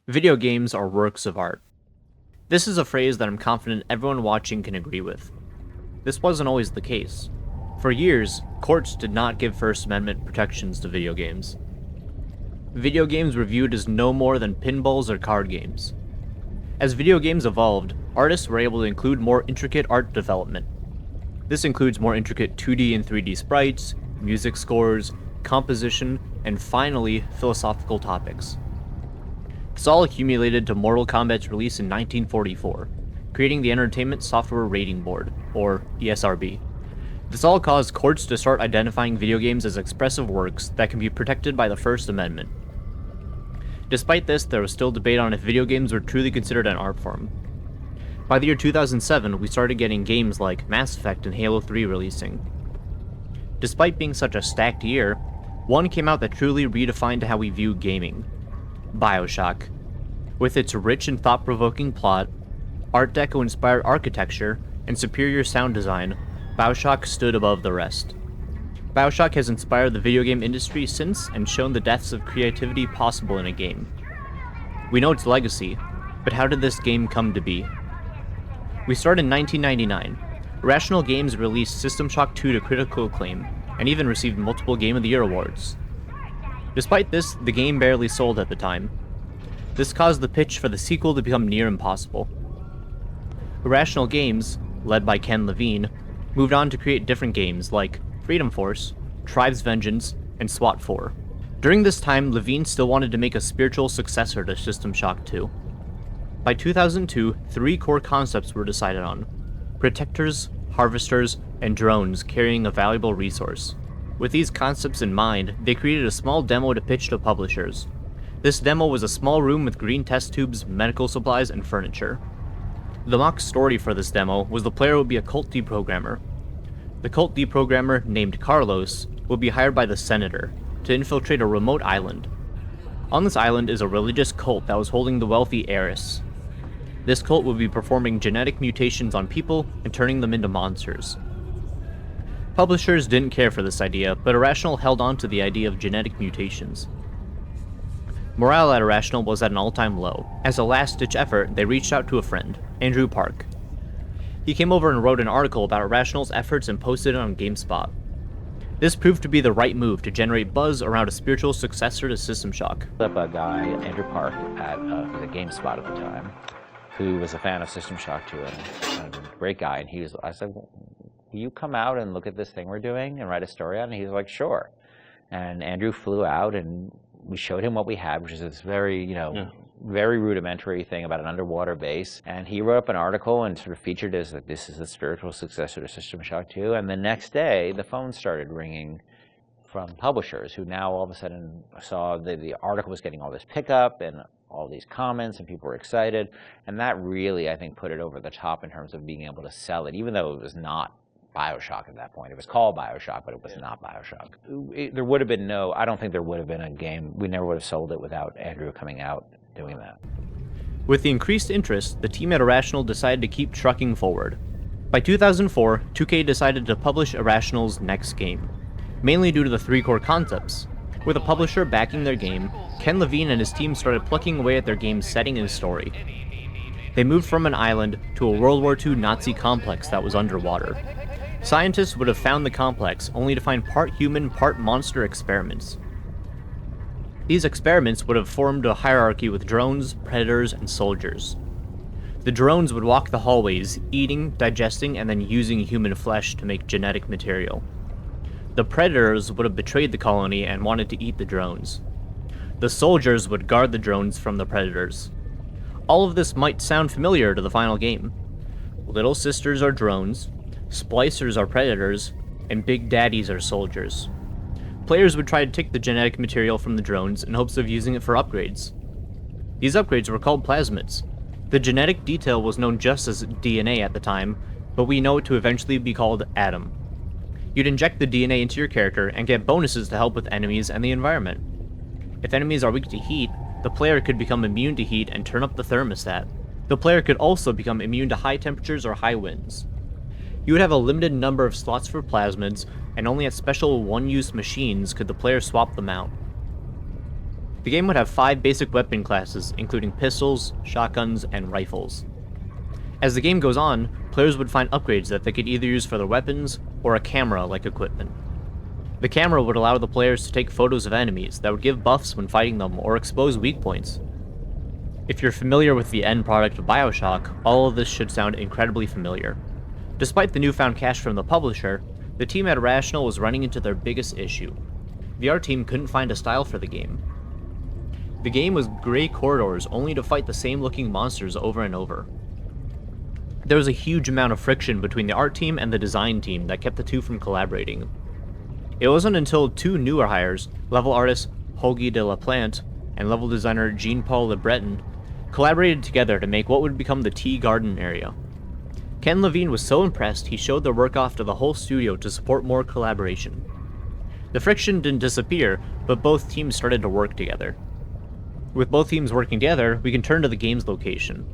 Video games are works of art. This is a phrase that I'm confident everyone watching can agree with. This wasn't always the case. For years, courts did not give First Amendment protections to video games. Video games were viewed as no more than pinballs or card games. As video games evolved, artists were able to include more intricate art development. This includes more intricate 2D and 3D sprites, music scores, composition, and finally, philosophical topics. This all accumulated to Mortal Kombat's release in 1944, creating the Entertainment Software Rating Board, or ESRB. This all caused courts to start identifying video games as expressive works that can be protected by the First Amendment. Despite this, there was still debate on if video games were truly considered an art form. By the year 2007, we started getting games like Mass Effect and Halo 3 releasing. Despite being such a stacked year, one came out that truly redefined how we view gaming: Bioshock. With its rich and thought-provoking plot, Art Deco-inspired architecture, and superior sound design, Bioshock stood above the rest. Bioshock has inspired the video game industry since and shown the depths of creativity possible in a game. We know its legacy, but how did this game come to be? We start in 1999. Irrational Games released System Shock 2 to critical acclaim, and even received multiple Game of the Year awards. Despite this, the game barely sold at the time. This caused the pitch for the sequel to become near impossible. Irrational Games, led by Ken Levine, moved on to create different games like Freedom Force, Tribe's Vengeance, and SWAT 4. During this time, Levine still wanted to make a spiritual successor to System Shock 2. By 2002, 3 core concepts were decided on: protectors, harvesters, and drones carrying a valuable resource. With these concepts in mind, they created a small demo to pitch to publishers. This demo was a small room with green test tubes, medical supplies, and furniture. The mock story for this demo was the player would be a cult deprogrammer. The cult deprogrammer, named Carlos, would be hired by the senator to infiltrate a remote island. On this island is a religious cult that was holding the wealthy heiress. This cult would be performing genetic mutations on people and turning them into monsters. Publishers didn't care for this idea, but Irrational held on to the idea of genetic mutations. Morale at Irrational was at an all-time low. As a last-ditch effort, they reached out to a friend, Andrew Park. He came over and wrote an article about Irrational's efforts and posted it on GameSpot. This proved to be the right move to generate buzz around a spiritual successor to System Shock. A guy, Andrew Park, at the GameSpot at the time, who was a fan of System Shock 2, and a great guy, and I said, well, will you come out and look at this thing we're doing and write a story on it? And he's like, sure. And Andrew flew out, and we showed him what we had, which is this very, very rudimentary thing about an underwater base. And he wrote up an article and sort of featured as that this is the spiritual successor to System Shock 2. And the next day, the phone started ringing from publishers who now all of a sudden saw the article was getting all this pickup and all these comments, and people were excited. And that really, I think, put it over the top in terms of being able to sell it, even though it was not Bioshock at that point. It was called Bioshock, but it was not Bioshock. There would have been I don't think there would have been a game. We never would have sold it without Andrew coming out doing that. With the increased interest, the team at Irrational decided to keep trucking forward. By 2004, 2K decided to publish Irrational's next game, mainly due to the 3 core concepts. With a publisher backing their game, Ken Levine and his team started plucking away at their game's setting and story. They moved from an island to a World War II Nazi complex that was underwater. Scientists would have found the complex only to find part human, part monster experiments. These experiments would have formed a hierarchy with drones, predators, and soldiers. The drones would walk the hallways, eating, digesting, and then using human flesh to make genetic material. The predators would have betrayed the colony and wanted to eat the drones. The soldiers would guard the drones from the predators. All of this might sound familiar to the final game. Little sisters are drones, splicers are predators, and big daddies are soldiers. Players would try to take the genetic material from the drones in hopes of using it for upgrades. These upgrades were called plasmids. The genetic detail was known just as DNA at the time, but we know it to eventually be called Atom. You'd inject the DNA into your character and get bonuses to help with enemies and the environment. If enemies are weak to heat, the player could become immune to heat and turn up the thermostat. The player could also become immune to high temperatures or high winds. You would have a limited number of slots for plasmids, and only at special one-use machines could the player swap them out. The game would have 5 basic weapon classes, including pistols, shotguns, and rifles. As the game goes on, players would find upgrades that they could either use for their weapons or a camera-like equipment. The camera would allow the players to take photos of enemies that would give buffs when fighting them or expose weak points. If you're familiar with the end product of Bioshock, all of this should sound incredibly familiar. Despite the newfound cash from the publisher, the team at Irrational was running into their biggest issue. The art team couldn't find a style for the game. The game was gray corridors only to fight the same looking monsters over and over. There was a huge amount of friction between the art team and the design team that kept the two from collaborating. It wasn't until 2 newer hires, level artist Hoagie de la Plante and level designer Jean-Paul Le Breton, collaborated together to make what would become the Tea Garden area. Ken Levine was so impressed he showed their work off to the whole studio to support more collaboration. The friction didn't disappear, but both teams started to work together. With both teams working together, we can turn to the game's location.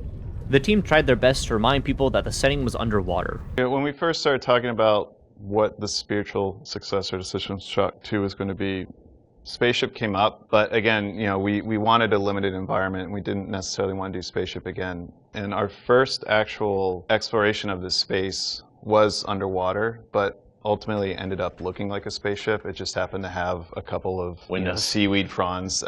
The team tried their best to remind people that the setting was underwater. When we first started talking about what the spiritual successor to System Shock 2 was going to be, Spaceship came up, but again, we wanted a limited environment. We didn't necessarily want to do Spaceship again. And our first actual exploration of this space was underwater, but ultimately ended up looking like a spaceship. It just happened to have a couple of seaweed fronds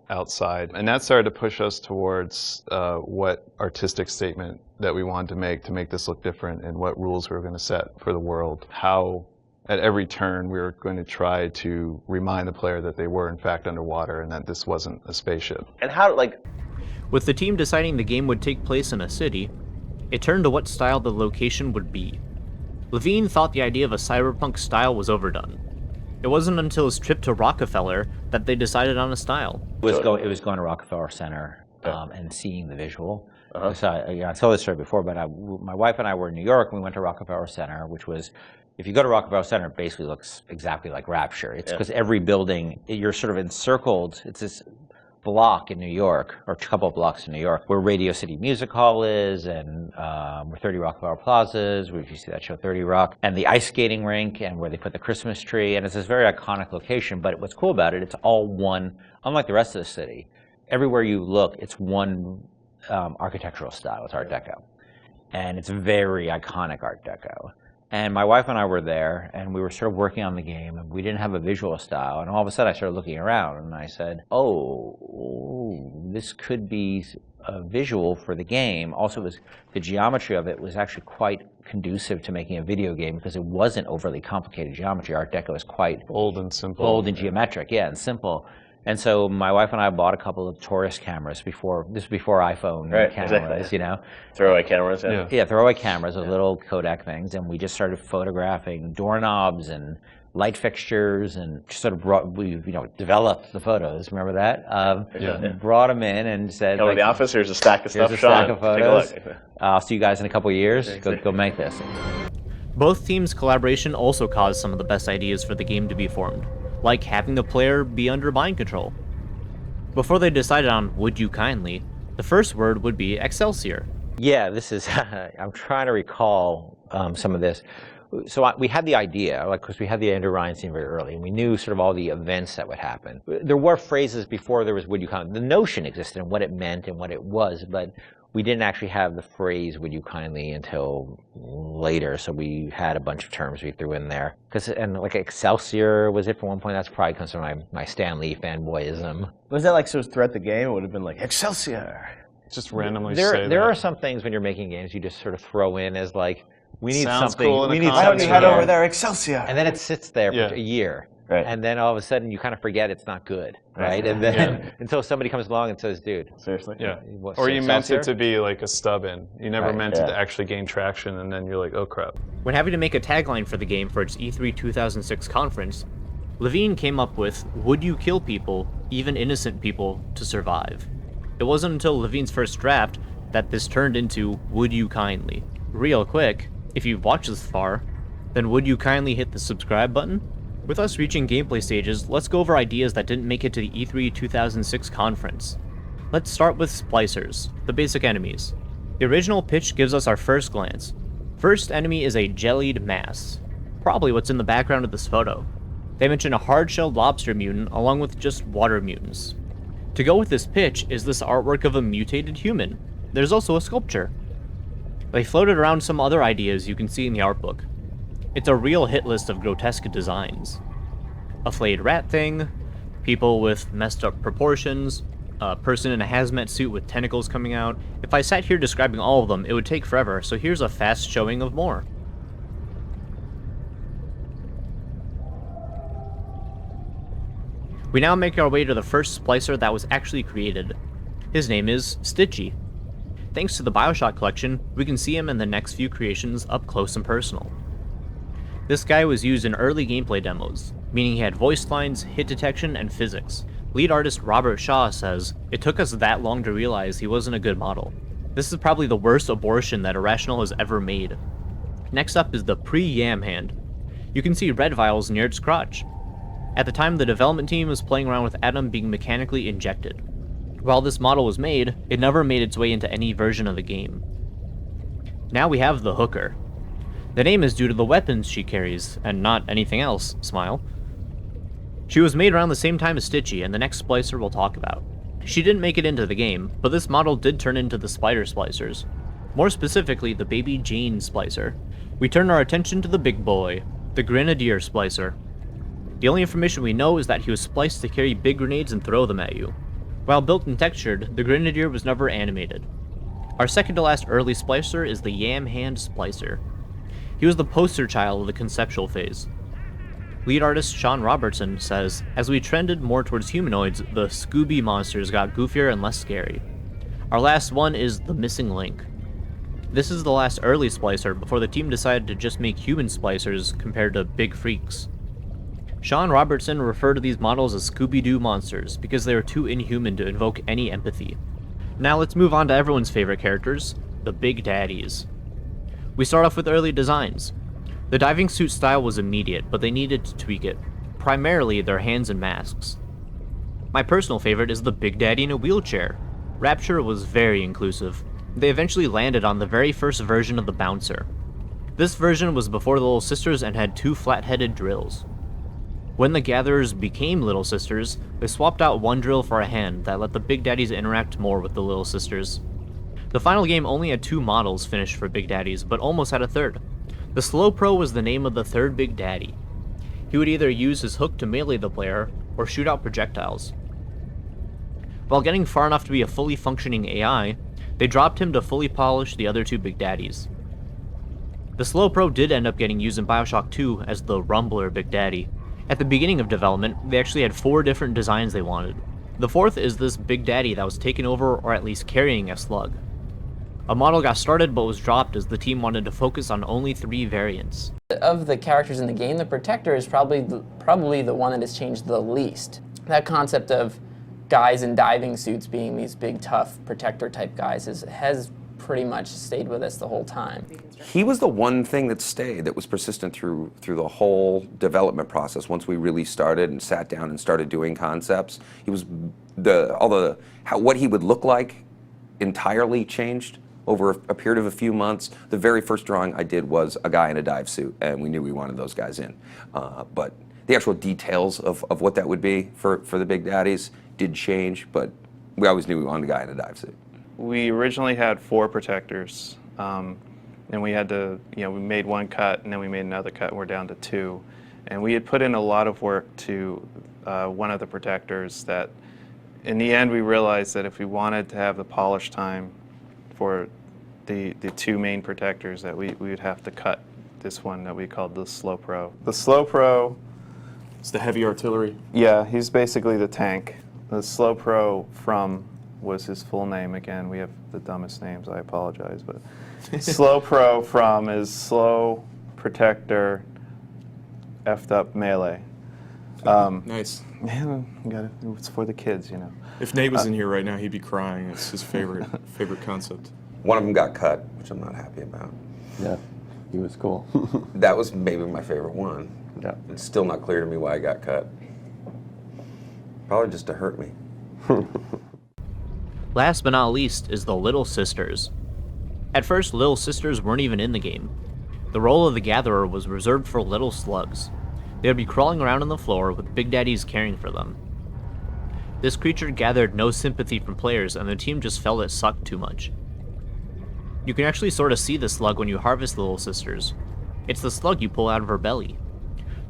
outside. And that started to push us towards what artistic statement that we wanted to make this look different, and what rules we were going to set for the world. How at every turn we were going to try to remind the player that they were in fact underwater and that this wasn't a spaceship. And how, With the team deciding the game would take place in a city, it turned to what style the location would be. Levine thought the idea of a cyberpunk style was overdone. It wasn't until his trip to Rockefeller that they decided on a style. it was going to Rockefeller Center and seeing the visual. So I told this story before, but my wife and I were in New York, and we went to Rockefeller Center, which was, if you go to Rockefeller Center, it basically looks exactly like Rapture. It's because every building, you're sort of encircled. It's this block in New York, or a couple of blocks in New York, where Radio City Music Hall is, and where 30 Rockefeller Plazas, where if you see that show 30 Rock, and the ice skating rink, and where they put the Christmas tree, and it's this very iconic location. But what's cool about it, it's all one, unlike the rest of the city. Everywhere you look, it's one architectural style. It's Art Deco, and it's very iconic Art Deco. And my wife and I were there, and we were sort of working on the game, and we didn't have a visual style. And all of a sudden, I started looking around, and I said, oh, this could be a visual for the game. Also, the geometry of it was actually quite conducive to making a video game, because it wasn't overly complicated geometry. Art Deco is quite bold and simple. Bold and geometric, and simple. And so my wife and I bought a couple of tourist cameras this was before iPhone cameras, Throwaway cameras, Yeah, throwaway cameras, those little Kodak things, and we just started photographing doorknobs and light fixtures, and just sort of developed the photos. Remember that? Brought them in and said, "Come to the office. Here's a stack of stuff. Here's a stack of photos. Take a look. I'll see you guys in a couple of years. Go make this." Both teams' collaboration also caused some of the best ideas for the game to be formed, like having the player be under mind control. Before they decided on "Would You Kindly," the first word would be Excelsior. Yeah, this is, I'm trying to recall some of this. So we had the idea, because we had the Andrew Ryan scene very early, and we knew sort of all the events that would happen. There were phrases before there was "Would You Kindly." The notion existed and what it meant and what it was, but we didn't actually have the phrase "Would You Kindly" until later, so we had a bunch of terms we threw in there. And Excelsior was it for one point. That's probably comes from my Stan Lee fanboyism. Was that so throughout the game? It would have been like Excelsior. Just randomly There are some things when you're making games you just sort of throw in as we need Sounds something. cool We need Why don't something. you head over there, Excelsior? And then it sits there for a year. Right. And then all of a sudden you kind of forget it's not good, right? And then until somebody comes along and says, "Dude, Seriously?" Yeah. what, Or you meant Excelsior?" it to be like a stub-in. You never meant it to Yeah. actually gain traction, and then you're like, oh crap. When having to make a tagline for the game for its E3 2006 conference, Levine came up with "Would you kill people, even innocent people, to survive?" It wasn't until Levine's first draft that this turned into "Would you kindly?" Real quick, if you've watched this far, then would you kindly hit the subscribe button? With us reaching gameplay stages, let's go over ideas that didn't make it to the E3 2006 conference. Let's start with splicers, the basic enemies. The original pitch gives us our first glance. First enemy is a jellied mass, probably what's in the background of this photo. They mention a hard-shelled lobster mutant along with just water mutants. To go with this pitch is this artwork of a mutated human. There's also a sculpture. They floated around some other ideas you can see in the art book. It's a real hit list of grotesque designs. A flayed rat thing, people with messed up proportions, a person in a hazmat suit with tentacles coming out. If I sat here describing all of them, it would take forever, so here's a fast showing of more. We now make our way to the first splicer that was actually created. His name is Stitchy. Thanks to the Bioshock collection, we can see him in the next few creations up close and personal. This guy was used in early gameplay demos, meaning he had voice lines, hit detection, and physics. Lead artist Robert Shaw says, "It took us that long to realize he wasn't a good model. This is probably the worst abortion that Irrational has ever made." Next up is the pre-Yam hand. You can see red vials near its crotch. At the time, the development team was playing around with Adam being mechanically injected. While this model was made, it never made its way into any version of the game. Now we have the Hooker. The name is due to the weapons she carries, and not anything else, smile. She was made around the same time as Stitchy, and the next splicer we'll talk about. She didn't make it into the game, but this model did turn into the Spider Splicers. More specifically, the Baby Jane Splicer. We turn our attention to the big boy, the Grenadier Splicer. The only information we know is that he was spliced to carry big grenades and throw them at you. While built and textured, the Grenadier was never animated. Our second to last early splicer is the Yam Hand Splicer. He was the poster child of the conceptual phase. Lead artist Sean Robertson says, "As we trended more towards humanoids, the Scooby monsters got goofier and less scary. Our last one is the Missing Link. This is the last early splicer before the team decided to just make human splicers compared to big freaks." Sean Robertson referred to these models as Scooby-Doo monsters because they were too inhuman to invoke any empathy. Now let's move on to everyone's favorite characters, the Big Daddies. We start off with early designs. The diving suit style was immediate, but they needed to tweak it, primarily their hands and masks. My personal favorite is the Big Daddy in a wheelchair. Rapture was very inclusive. They eventually landed on the very first version of the Bouncer. This version was before the Little Sisters and had 2 flat-headed drills. When the Gatherers became Little Sisters, they swapped out one drill for a hand that let the Big Daddies interact more with the Little Sisters. The final game only had 2 models finished for Big Daddies, but almost had a third. The Slow Pro was the name of the third Big Daddy. He would either use his hook to melee the player, or shoot out projectiles. While getting far enough to be a fully functioning AI, they dropped him to fully polish the other 2 Big Daddies. The Slow Pro did end up getting used in Bioshock 2 as the Rumbler Big Daddy. At the beginning of development, they actually had 4 different designs they wanted. The fourth is this Big Daddy that was taken over or at least carrying a slug. A model got started but was dropped as the team wanted to focus on only 3 variants. Of the characters in the game, the Protector is probably the one that has changed the least. That concept of guys in diving suits being these big, tough Protector type guys has pretty much stayed with us the whole time. He was the one thing that stayed, that was persistent through the whole development process. Once we really started and sat down and started doing concepts, he was what he would look like entirely changed over a period of a few months. The very first drawing I did was a guy in a dive suit, and we knew we wanted those guys in. But the actual details of what that would be for the Big Daddies did change, but we always knew we wanted a guy in a dive suit. We originally had 4 Protectors, and we had to, we made one cut, and then we made another cut, and we're down to 2. And we had put in a lot of work to one of the Protectors that, in the end, we realized that if we wanted to have the polish time for the 2 main Protectors, that we would have to cut this one that we called the Slow Pro. The Slow Pro, It's the heavy artillery. yeah, he's basically the tank. The Slow Pro was his full name. Again, we have the dumbest names, I apologize, but Slow Pro is Slow Protector effed up melee. Nice. Yeah, it's for the kids, If Nate was in here right now, he'd be crying. It's his favorite concept. One of them got cut, which I'm not happy about. Yeah, he was cool. That was maybe my favorite one. Yeah. It's still not clear to me why I got cut. Probably just to hurt me. Last but not least is the Little Sisters. At first, Little Sisters weren't even in the game. The role of the Gatherer was reserved for little slugs. They would be crawling around on the floor with Big Daddies caring for them. This creature gathered no sympathy from players, and the team just felt it sucked too much. You can actually sort of see the slug when you harvest the Little Sisters. It's the slug you pull out of her belly.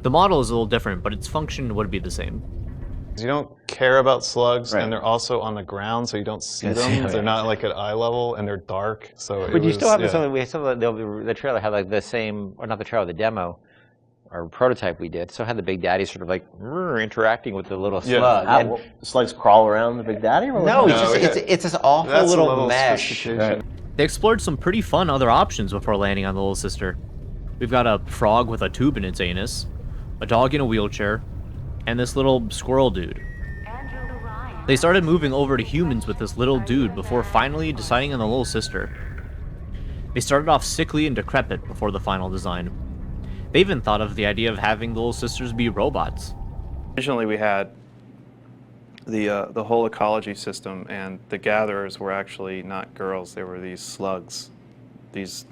The model is a little different, but its function would be the same. You don't care about slugs, Right. and they're also on the ground, so you don't see Yes, them. yeah. They're not like at eye level, and they're dark. So But it you still have yeah. some. We still the trailer had like the same, or not the trailer, the demo, or prototype we did. So had the Big Daddy sort of like interacting with the little Yeah. slug. Ah, And- well, slugs crawl around the Big Daddy? Or no, No, it's this awful That's a little level of mesh. sophistication. They explored some pretty fun other options before landing on the Little Sister. We've got a frog with a tube in its anus, a dog in a wheelchair, and this little squirrel dude. They started moving over to humans with this little dude before finally deciding on the Little Sister. They started off sickly and decrepit before the final design. They even thought of the idea of having the Little Sisters be robots. Originally, we had the whole ecology system, and the gatherers were actually not girls. They were these slugs, these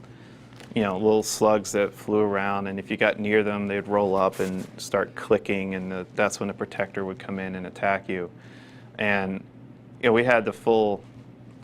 little slugs that flew around, and if you got near them, they'd roll up and start clicking, and that's when the protector would come in and attack you. And we had the full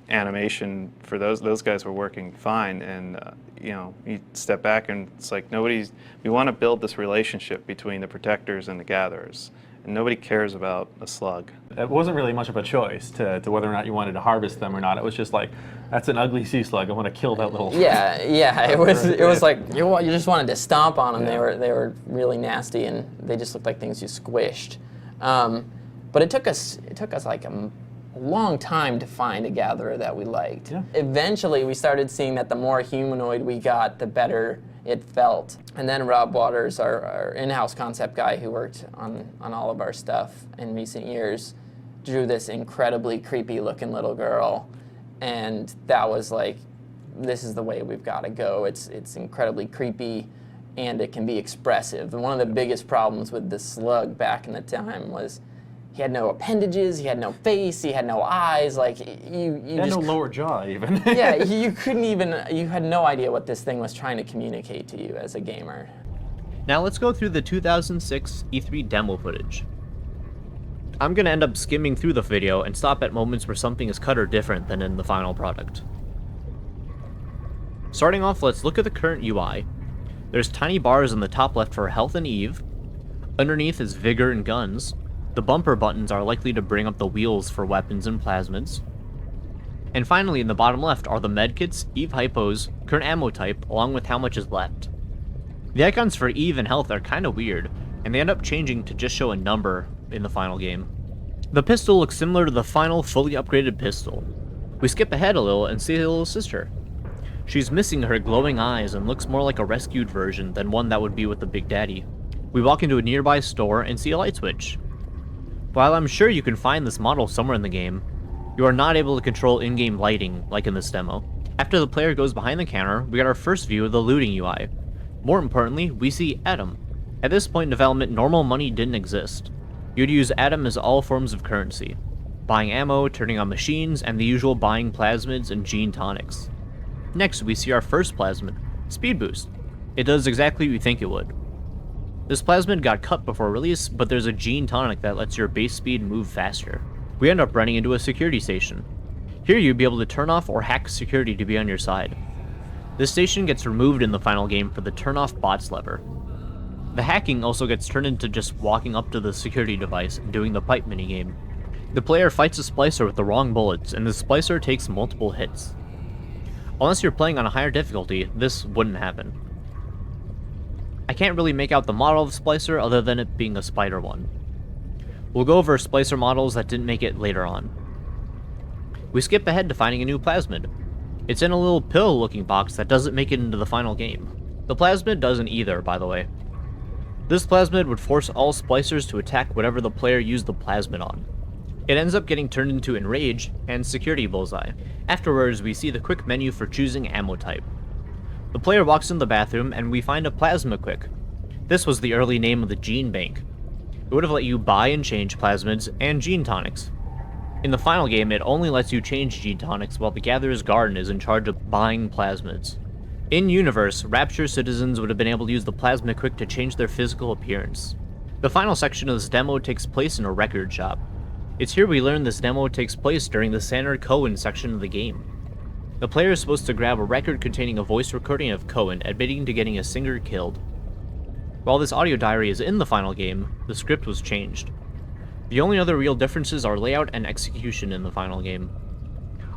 animation for those guys were working fine, and you step back and it's like we want to build this relationship between the protectors and the gatherers, and nobody cares about a slug. It wasn't really much of a choice to whether or not you wanted to harvest them or not. It was just like, that's an ugly sea slug. I want to kill that little. Yeah. It was like you just wanted to stomp on them. Yeah. They were really nasty, and they just looked like things you squished. But it took us like a long time to find a gatherer that we liked. Yeah. Eventually, we started seeing that the more humanoid we got, the better it felt. And then Rob Waters, our in-house concept guy who worked on all of our stuff in recent years, drew this incredibly creepy looking little girl. And that was like, this is the way we've got to go. It's incredibly creepy, and it can be expressive. And one of the biggest problems with the slug back in the time was he had no appendages, he had no face, he had no eyes. Like you He had just no lower jaw even. yeah, you couldn't even. You had no idea what this thing was trying to communicate to you as a gamer. Now let's go through the 2006 E3 demo footage. I'm gonna end up skimming through the video and stop at moments where something is cut or different than in the final product. Starting off, let's look at the current UI. There's tiny bars in the top left for health and Eve. Underneath is vigor and guns. The bumper buttons are likely to bring up the wheels for weapons and plasmids. And finally, in the bottom left are the medkits, Eve hypos, current ammo type, along with how much is left. The icons for Eve and health are kinda weird, and they end up changing to just show a number in the final game. The pistol looks similar to the final fully upgraded pistol. We skip ahead a little and see the Little Sister. She's missing her glowing eyes and looks more like a rescued version than one that would be with the Big Daddy. We walk into a nearby store and see a light switch. While I'm sure you can find this model somewhere in the game, you are not able to control in-game lighting like in this demo. After the player goes behind the counter, we get our first view of the looting UI. More importantly, we see Adam. At this point in development, normal money didn't exist. You'd use Adam as all forms of currency, buying ammo, turning on machines, and the usual buying plasmids and gene tonics. Next, we see our first plasmid, Speed Boost. It does exactly what you think it would. This plasmid got cut before release, but there's a gene tonic that lets your base speed move faster. We end up running into a security station. Here you'd be able to turn off or hack security to be on your side. This station gets removed in the final game for the turn off bots lever. The hacking also gets turned into just walking up to the security device and doing the pipe minigame. The player fights a splicer with the wrong bullets, and the splicer takes multiple hits. Unless you're playing on a higher difficulty, this wouldn't happen. I can't really make out the model of Splicer other than it being a spider one. We'll go over Splicer models that didn't make it later on. We skip ahead to finding a new plasmid. It's in a little pill looking box that doesn't make it into the final game. The plasmid doesn't either, by the way. This plasmid would force all splicers to attack whatever the player used the plasmid on. It ends up getting turned into Enrage and Security Bullseye. Afterwards, we see the quick menu for choosing ammo type. The player walks in the bathroom and we find a Plasma Quick. This was the early name of the gene bank. It would have let you buy and change plasmids and gene tonics. In the final game, it only lets you change gene tonics while the Gatherer's Garden is in charge of buying plasmids. In-universe, Rapture citizens would have been able to use the Plasma Quick to change their physical appearance. The final section of this demo takes place in a record shop. It's here we learn this demo takes place during the Sander Cohen section of the game. The player is supposed to grab a record containing a voice recording of Cohen admitting to getting a singer killed. While this audio diary is in the final game, the script was changed. The only other real differences are layout and execution in the final game.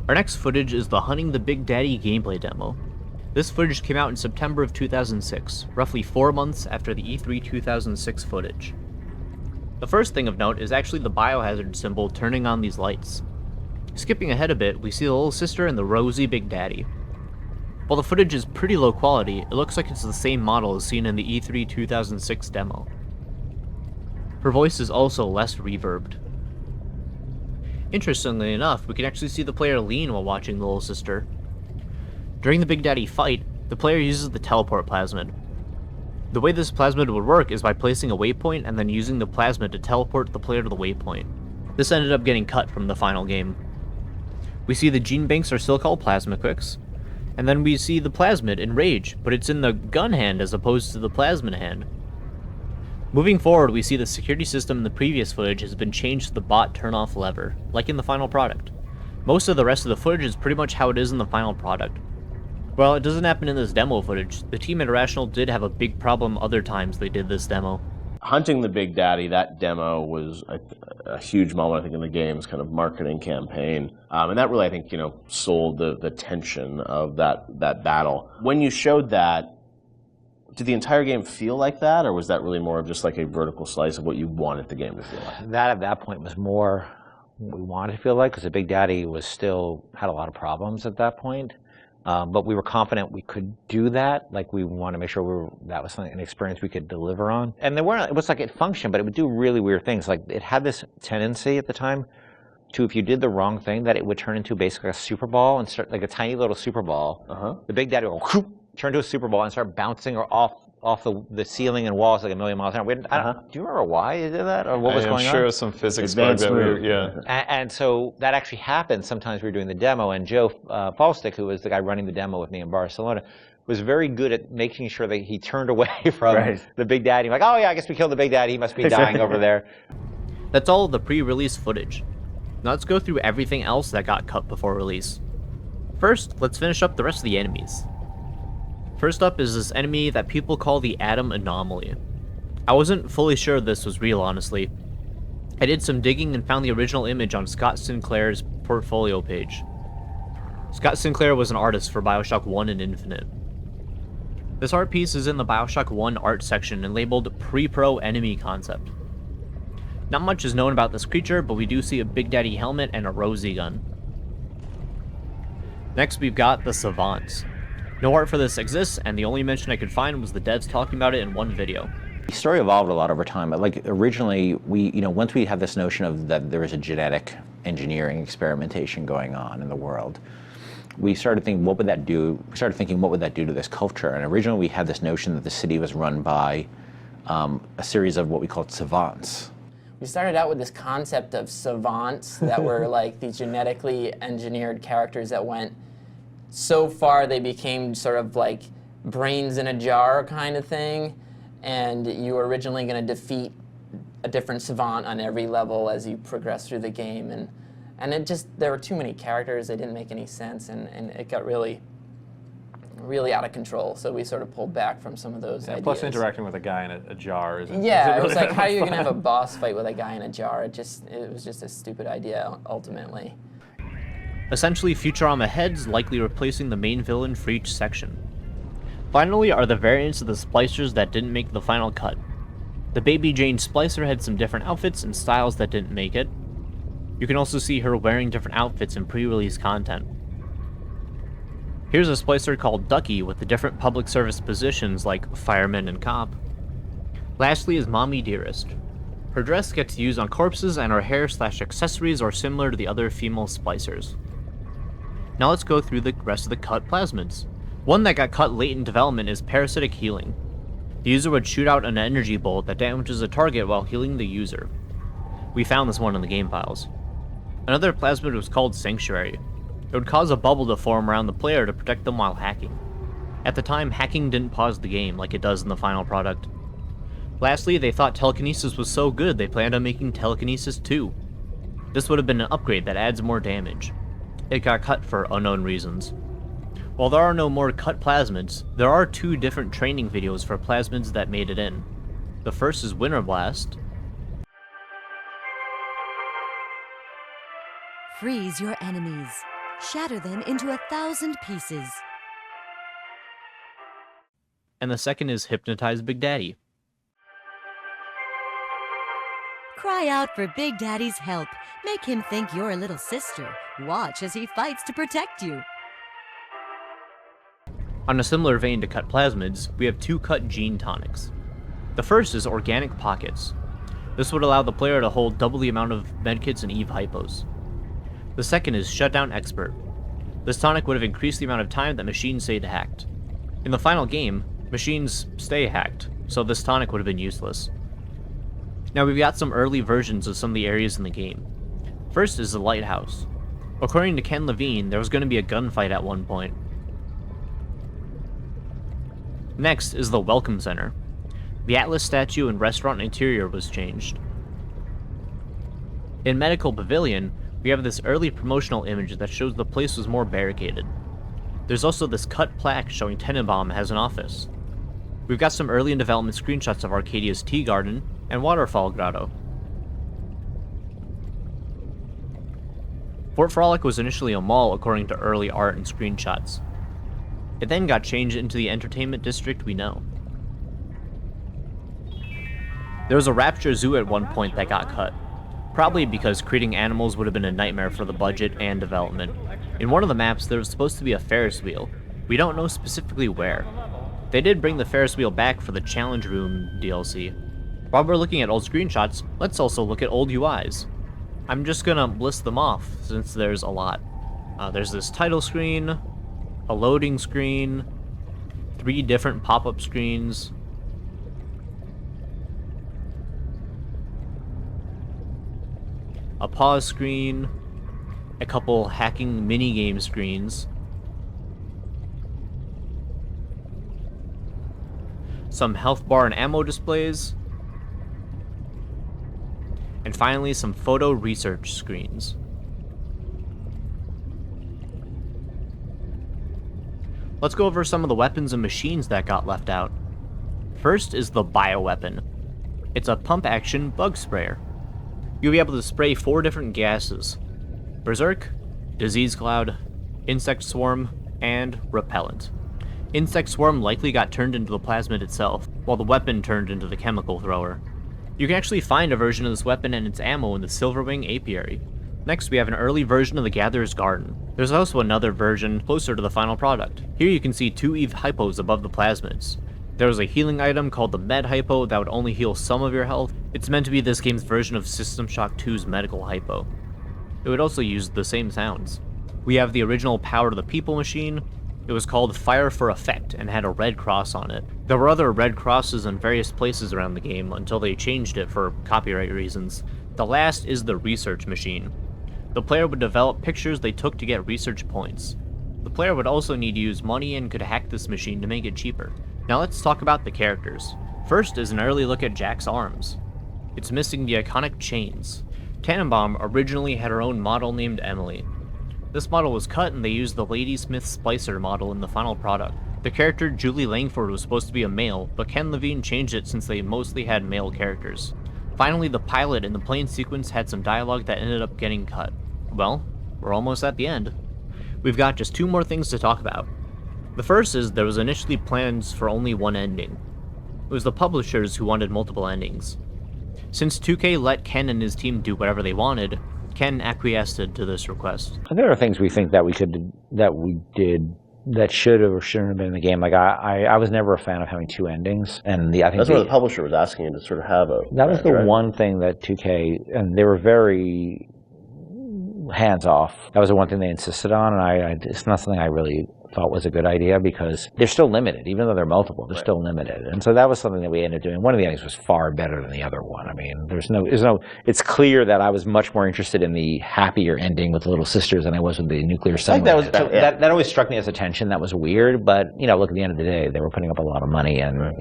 Our next footage is the Hunting the Big Daddy gameplay demo. This footage came out in September of 2006, roughly 4 months after the E3 2006 footage. The first thing of note is actually the biohazard symbol turning on these lights. Skipping ahead a bit, we see the little sister and the rosy Big Daddy. While the footage is pretty low quality, it looks like it's the same model as seen in the E3 2006 demo. Her voice is also less reverbed. Interestingly enough, we can actually see the player lean while watching the little sister. During the Big Daddy fight, the player uses the teleport plasmid. The way this plasmid would work is by placing a waypoint and then using the plasmid to teleport the player to the waypoint. This ended up getting cut from the final game. We see the gene banks are still called plasma quicks, and then we see the plasmid in Rage, but it's in the gun hand as opposed to the plasmid hand. Moving forward, we see the security system in the previous footage has been changed to the bot turn-off lever, like in the final product. Most of the rest of the footage is pretty much how it is in the final product. While it doesn't happen in this demo footage, the team at Irrational did have a big problem other times they did this demo. Hunting the Big Daddy, that demo was a huge moment, I think, in the game's kind of marketing campaign. And that really, I think, sold the tension of that battle. When you showed that, did the entire game feel like that, or was that really more of just like a vertical slice of what you wanted the game to feel like? That at that point was more what we wanted to feel like, because the Big Daddy was still had a lot of problems at that point. But we were confident we could do that. Like, we wanted to make sure that was an experience we could deliver on. And it was like it functioned, but it would do really weird things. Like, it had this tendency at the time to, if you did the wrong thing, that it would turn into basically a super ball and start like a tiny little super ball. The Big Daddy would go, turn to a super ball and start bouncing off the ceiling and walls like a million miles an hour. Do you remember why you did that, or what was going on? I'm sure it was some physics bug that And so that actually happened. Sometimes we were doing the demo, and Joe Falstick, who was the guy running the demo with me in Barcelona, was very good at making sure that he turned away from the Big Daddy. Like, oh yeah, I guess we killed the Big Daddy. He must be dying over there. That's all of the pre-release footage. Now let's go through everything else that got cut before release. First, let's finish up the rest of the enemies. First up is this enemy that people call the Atom Anomaly. I wasn't fully sure this was real, honestly. I did some digging and found the original image on Scott Sinclair's portfolio page. Scott Sinclair was an artist for Bioshock 1 and Infinite. This art piece is in the Bioshock 1 art section and labeled Pre-Pro Enemy Concept. Not much is known about this creature, but we do see a Big Daddy helmet and a Rosie gun. Next we've got the Savants. No art for this exists, and the only mention I could find was the devs talking about it in one video. The story evolved a lot over time. Like, originally, once we had this notion of that there was a genetic engineering experimentation going on in the world, we started thinking, what would that do? We started thinking, what would that do to this culture? And originally, we had this notion that the city was run by a series of what we called savants. We started out with this concept of savants that were like these genetically engineered characters that went so far they became sort of like brains in a jar kind of thing, and you were originally going to defeat a different savant on every level as you progress through the game, and it just, there were too many characters, they didn't make any sense, and it got really out of control, so we sort of pulled back from some of those ideas. Plus interacting with a guy in a jar isn't it was like, how are you going to have a boss fight with a guy in a jar? It was just a stupid idea, ultimately. Essentially, Futurama heads likely replacing the main villain for each section. Finally are the variants of the splicers that didn't make the final cut. The Baby Jane splicer had some different outfits and styles that didn't make it. You can also see her wearing different outfits in pre-release content. Here's a splicer called Ducky with the different public service positions like fireman and cop. Lastly is Mommy Dearest. Her dress gets used on corpses, and her hair/accessories are similar to the other female splicers. Now let's go through the rest of the cut plasmids. One that got cut late in development is Parasitic Healing. The user would shoot out an energy bolt that damages a target while healing the user. We found this one in the game files. Another plasmid was called Sanctuary. It would cause a bubble to form around the player to protect them while hacking. At the time, hacking didn't pause the game like it does in the final product. Lastly, they thought telekinesis was so good they planned on making Telekinesis 2. This would have been an upgrade that adds more damage. It got cut for unknown reasons. While there are no more cut plasmids, there are 2 different training videos for plasmids that made it in. The first is Winter Blast. Freeze your enemies. Shatter them into 1,000 pieces. And the second is Hypnotize Big Daddy. Cry out for Big Daddy's help. Make him think you're a little sister. Watch as he fights to protect you. On a similar vein to cut plasmids, we have 2 cut gene tonics. The first is Organic Pockets. This would allow the player to hold double the amount of medkits and EVE hypos. The second is Shutdown Expert. This tonic would have increased the amount of time that machines stayed hacked. In the final game, machines stay hacked, so this tonic would have been useless. Now we've got some early versions of some of the areas in the game. First is the Lighthouse. According to Ken Levine, there was going to be a gunfight at one point. Next is the Welcome Center. The Atlas statue and restaurant interior was changed. In Medical Pavilion, we have this early promotional image that shows the place was more barricaded. There's also this cut plaque showing Tenenbaum has an office. We've got some early in development screenshots of Arcadia's Tea Garden and Waterfall Grotto. Fort Frolic was initially a mall according to early art and screenshots. It then got changed into the entertainment district we know. There was a Rapture zoo at one point that got cut, probably because creating animals would have been a nightmare for the budget and development. In one of the maps, there was supposed to be a Ferris wheel. We don't know specifically where. They did bring the Ferris wheel back for the Challenge Room DLC. While we're looking at old screenshots, let's also look at old UIs. I'm just gonna list them off, since there's a lot. There's this title screen, a loading screen, 3 different pop-up screens, a pause screen, a couple hacking minigame screens, some health bar and ammo displays, and finally some photo research screens. Let's go over some of the weapons and machines that got left out. First is the bioweapon. It's a pump-action bug sprayer. You'll be able to spray 4 different gases: Berserk, Disease Cloud, Insect Swarm, and Repellent. Insect Swarm likely got turned into the plasmid itself, while the weapon turned into the chemical thrower. You can actually find a version of this weapon and its ammo in the Silverwing apiary. Next, we have an early version of the Gatherer's Garden. There's also another version closer to the final product. Here you can see 2 EVE hypos above the plasmids. There was a healing item called the Med Hypo that would only heal some of your health. It's meant to be this game's version of System Shock 2's Medical Hypo. It would also use the same sounds. We have the original Power to the People machine. It was called Fire for Effect and had a red cross on it. There were other red crosses in various places around the game until they changed it for copyright reasons. The last is the Research machine. The player would develop pictures they took to get research points. The player would also need to use money and could hack this machine to make it cheaper. Now let's talk about the characters. First is an early look at Jack's arms. It's missing the iconic chains. Tannenbaum originally had her own model named Emily. This model was cut and they used the Ladysmith Splicer model in the final product. The character Julie Langford was supposed to be a male, but Ken Levine changed it since they mostly had male characters. Finally, the pilot in the plane sequence had some dialogue that ended up getting cut. Well, we're almost at the end. We've got just 2 more things to talk about. The first is there was initially plans for only one ending. It was the publishers who wanted multiple endings. Since 2K let Ken and his team do whatever they wanted, Ken acquiesced to this request. There are things we think that we did that should have or shouldn't have been in the game. Like I was never a fan of having 2 endings, and I think that's what the publisher was asking you to sort of have a. That was the one thing that 2K, and they were very hands off. That was the one thing they insisted on, and it's not something I really thought was a good idea because they're still limited, even though they're multiple. They're still limited, and so that was something that we ended up doing. One of the endings was far better than the other one. I mean, there's no. It's clear that I was much more interested in the happier ending with the little sisters than I was with the nuclear submarine. That always struck me as a tension that was weird, but look, at the end of the day, they were putting up a lot of money, and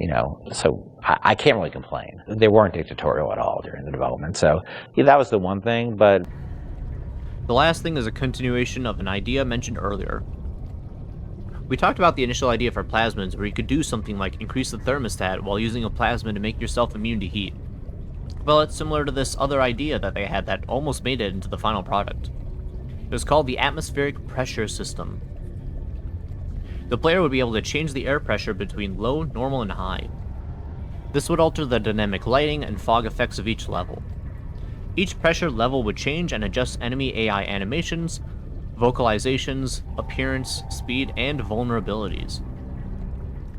so I can't really complain. They weren't dictatorial at all during the development, so that was the one thing, but. The last thing is a continuation of an idea mentioned earlier. We talked about the initial idea for plasmids where you could do something like increase the thermostat while using a plasmid to make yourself immune to heat. Well, it's similar to this other idea that they had that almost made it into the final product. It was called the atmospheric pressure system. The player would be able to change the air pressure between low, normal, and high. This would alter the dynamic lighting and fog effects of each level. Each pressure level would change and adjust enemy AI animations, vocalizations, appearance, speed, and vulnerabilities.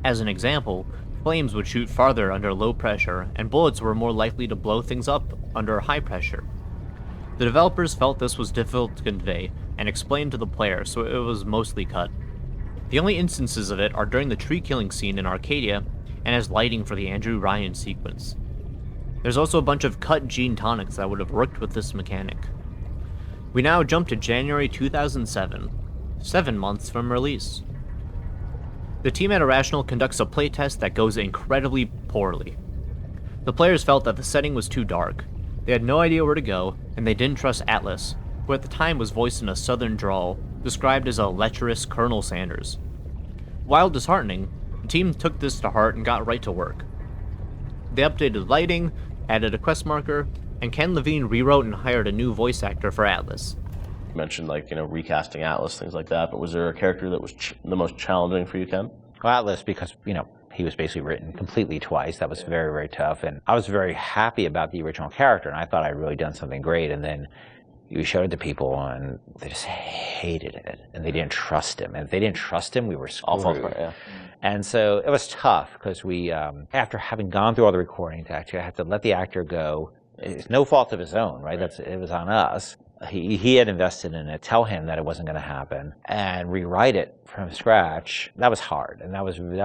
As an example, flames would shoot farther under low pressure, and bullets were more likely to blow things up under high pressure. The developers felt this was difficult to convey and explain to the player, so it was mostly cut. The only instances of it are during the tree killing scene in Arcadia and as lighting for the Andrew Ryan sequence. There's also a bunch of cut gene tonics that would have worked with this mechanic. We now jump to January 2007, 7 months from release. The team at Irrational conducts a playtest that goes incredibly poorly. The players felt that the setting was too dark, they had no idea where to go, and they didn't trust Atlas, who at the time was voiced in a southern drawl, described as a lecherous Colonel Sanders. While disheartening, the team took this to heart and got right to work. They updated lighting, added a quest marker, and Ken Levine rewrote and hired a new voice actor for Atlas. You mentioned recasting Atlas, things like that, but was there a character that was the most challenging for you, Ken? Well, Atlas, because, he was basically written completely twice. That was very, very tough. And I was very happy about the original character, and I thought I'd really done something great. And then we showed it to people, and they just hated it, and they didn't trust him. And if they didn't trust him, we were screwed. Yeah. And so it was tough, because we, after having gone through all the recordings, actually, I had to let the actor go. It's no fault of his own, right? It was on us. He had invested in it, tell him that it wasn't going to happen, and rewrite it from scratch. That was hard, and that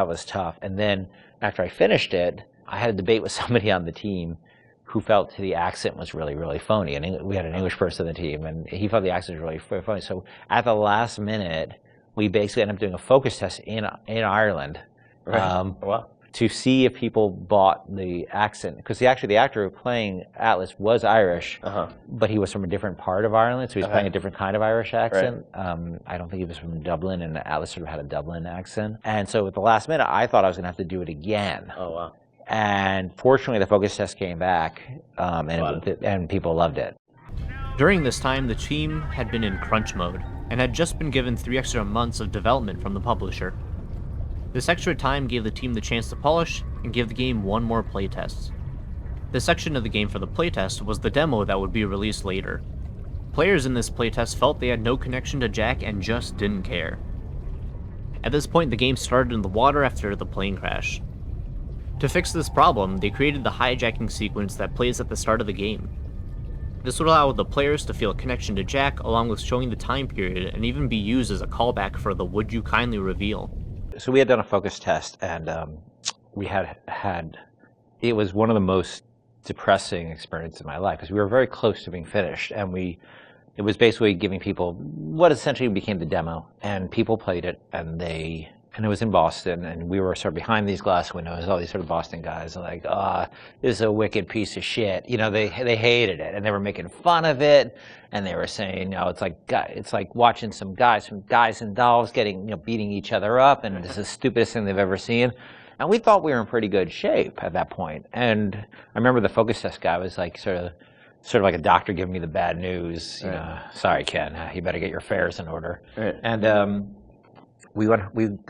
was tough. And then after I finished it, I had a debate with somebody on the team who felt the accent was really, really phony. And we had an English person on the team, and he felt the accent was really phony. So at the last minute, we basically ended up doing a focus test in Ireland. Right. Wow. To see if people bought the accent, because the actor playing Atlas was Irish, but he was from a different part of Ireland, so he was playing a different kind of Irish accent. Right. I don't think he was from Dublin, and Atlas sort of had a Dublin accent. And so at the last minute, I thought I was going to have to do it again. Oh, wow. And fortunately, the focus test came back, and people loved it. During this time, the team had been in crunch mode, and had just been given 3 extra months of development from the publisher. This extra time gave the team the chance to polish and give the game one more playtest. This section of the game for the playtest was the demo that would be released later. Players in this playtest felt they had no connection to Jack and just didn't care. At this point, the game started in the water after the plane crash. To fix this problem, they created the hijacking sequence that plays at the start of the game. This would allow the players to feel a connection to Jack along with showing the time period and even be used as a callback for the "Would you kindly reveal." So we had done a focus test, and we had it was one of the most depressing experiences of my life, because we were very close to being finished, and it was basically giving people what essentially became the demo, and people played it, and it was in Boston, and we were sort of behind these glass windows, all these sort of Boston guys, and like, this is a wicked piece of shit. They hated it, and they were making fun of it, and they were saying, it's like watching some guys from Guys and Dolls beating each other up, and it's the stupidest thing they've ever seen. And we thought we were in pretty good shape at that point. And I remember the focus test guy was like sort of like a doctor giving me the bad news. Sorry, Ken, you better get your affairs in order. Right. And we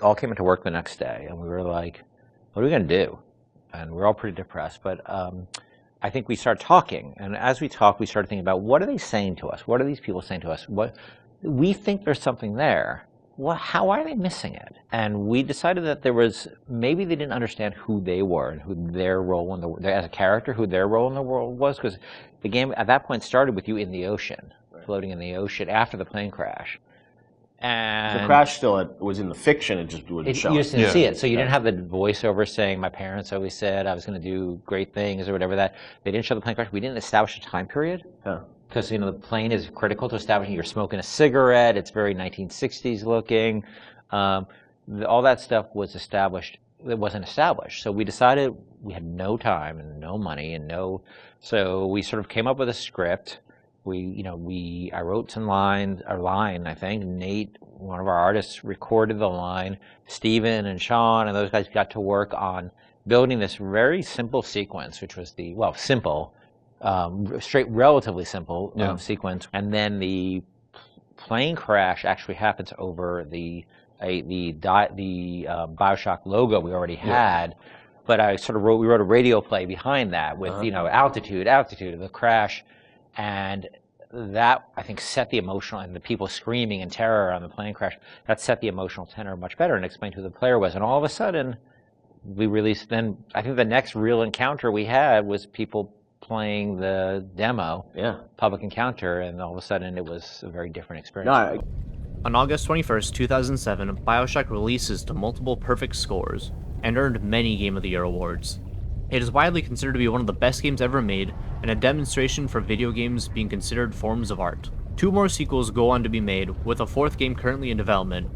all came into work the next day, and we were like, what are we going to do? And we were all pretty depressed, but I think we started talking, and as we talked, we started thinking about, what are they saying to us? What are these people saying to us? We think there's something there. How are they missing it? And we decided that maybe they didn't understand who they were and who their role as a character, who their role in the world was, because the game at that point started with you in the ocean, floating in the ocean after the plane crash. And the crash still was in the fiction, it just wouldn't show. You just didn't see it, so you didn't have the voiceover saying, my parents always said I was going to do great things or whatever that. They didn't show the plane crash. We didn't establish a time period. Because the plane is critical to establishing. You're smoking a cigarette. It's very 1960s looking. All that stuff was established. It wasn't established. So we decided we had no time and no money so we sort of came up with a script. I wrote some lines, a line, I think. Nate, one of our artists, recorded the line. Steven and Sean and those guys got to work on building this very simple sequence, which was relatively simple sequence. And then the plane crash actually happens over the Bioshock logo we already had. But we wrote a radio play behind that with, altitude of the crash. And that, I think, set the emotional, and the people screaming in terror on the plane crash, that set the emotional tenor much better and explained who the player was. And all of a sudden, we released, then I think the next real encounter we had was people playing the demo, public encounter, and all of a sudden it was a very different experience. On August 21st, 2007, Bioshock releases to multiple perfect scores and earned many Game of the Year awards. It is widely considered to be one of the best games ever made, and a demonstration for video games being considered forms of art. 2 more sequels go on to be made, with a 4th game currently in development.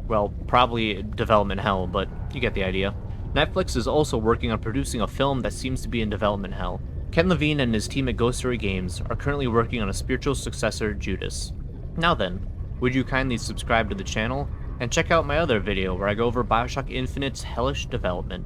Well, probably development hell, but you get the idea. Netflix is also working on producing a film that seems to be in development hell. Ken Levine and his team at Ghost Story Games are currently working on a spiritual successor, Judas. Now then, would you kindly subscribe to the channel, and check out my other video where I go over Bioshock Infinite's hellish development.